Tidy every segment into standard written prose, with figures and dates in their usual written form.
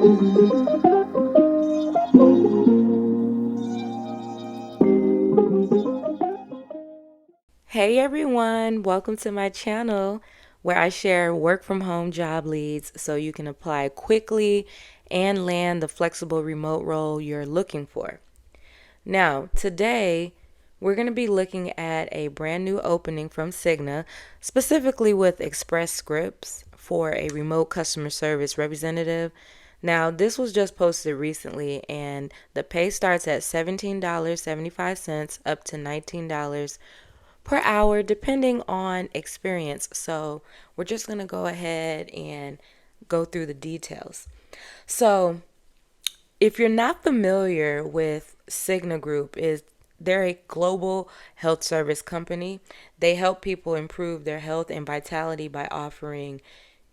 Hey everyone, welcome to my channel where I share work from home job leads so you can apply quickly and land the flexible remote role you're looking for. Now, today we're going to be looking at a brand new opening from Cigna, specifically with Express Scripts for a remote customer service representative. Now, this was just posted recently, and the pay starts at $17.75 up to $19 per hour, depending on experience. So, we're just going to go ahead and go through the details. So, if you're not familiar with Cigna Group, they're a global health service company. They help people improve their health and vitality by offering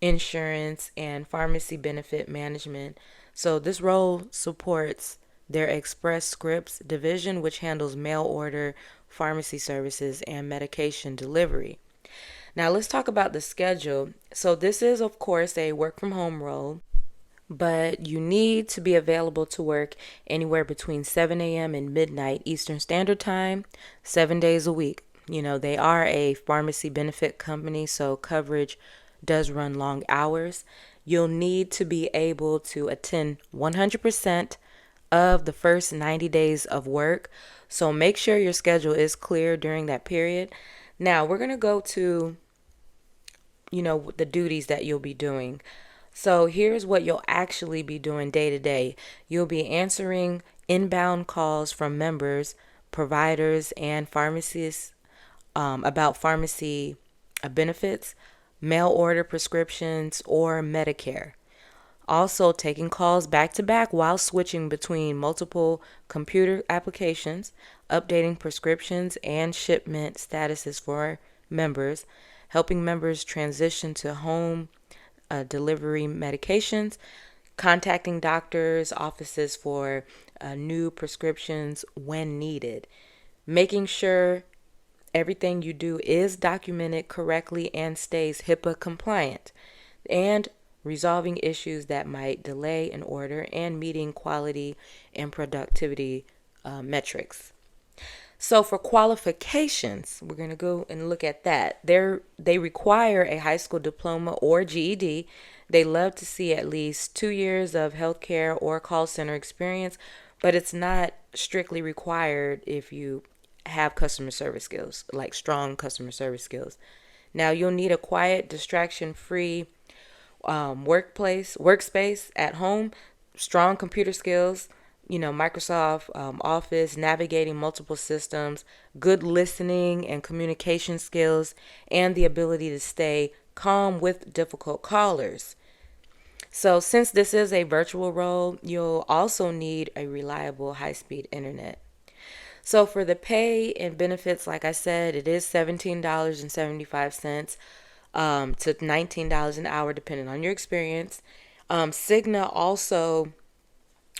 insurance and pharmacy benefit management. So this role supports their Express Scripts division, which handles mail order, pharmacy services, and medication delivery. Now let's talk about the schedule. So this is, of course, a work from home role, but you need to be available to work anywhere between 7 a.m. and midnight Eastern Standard Time, 7 days a week. They are a pharmacy benefit company, so coverage does run long hours. You'll need to be able to attend 100% of the first 90 days of work, so make sure your schedule is clear during that period. Now, we're going to go to the duties that you'll be doing. So here's what you'll actually be doing day to day. You'll be answering inbound calls from members, providers, and pharmacists about pharmacy benefits, mail order prescriptions, or Medicare. Also, taking calls back to back while switching between multiple computer applications, updating prescriptions and shipment statuses for members, helping members transition to home delivery medications, contacting doctors' offices for new prescriptions when needed, making sure everything you do is documented correctly and stays HIPAA compliant, and resolving issues that might delay an order and meeting quality and productivity metrics. So for qualifications, we're going to go and look at that. They require a high school diploma or GED. They love to see at least 2 years of healthcare or call center experience, but it's not strictly required if you have customer service skills, like strong customer service skills. Now you'll need a quiet, distraction-free workspace at home, strong computer skills, Microsoft Office, navigating multiple systems, good listening and communication skills, and the ability to stay calm with difficult callers. So, since this is a virtual role, you'll also need a reliable high-speed internet. So, for the pay and benefits, like I said, it is $17.75 to $19 an hour, depending on your experience. Cigna also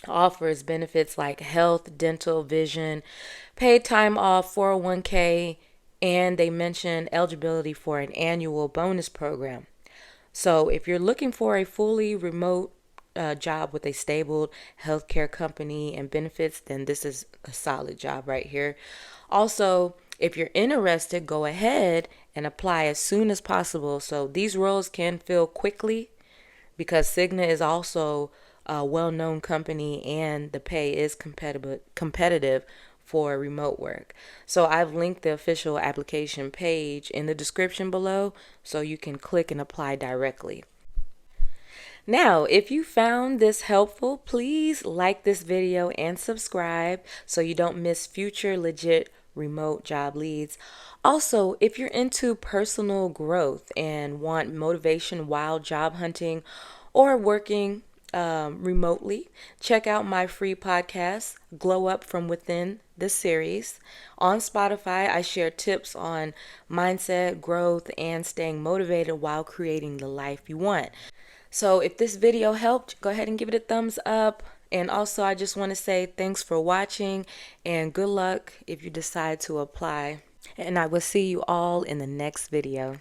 offers benefits like health, dental, vision, paid time off, 401k, and they mention eligibility for an annual bonus program. So if you're looking for a fully remote job with a stable healthcare company and benefits, then this is a solid job right here. Also, if you're interested, go ahead and apply as soon as possible. So these roles can fill quickly because Cigna is also a well-known company and the pay is competitive for remote work. So I've linked the official application page in the description below so you can click and apply directly. Now, if you found this helpful, please like this video and subscribe so you don't miss future legit remote job leads. Also, if you're into personal growth and want motivation while job hunting or working remotely, check out my free podcast, Glow Up From Within this series. On Spotify, I share tips on mindset, growth, and staying motivated while creating the life you want. So if this video helped, go ahead and give it a thumbs up. And also, I just want to say thanks for watching and good luck if you decide to apply. And I will see you all in the next video.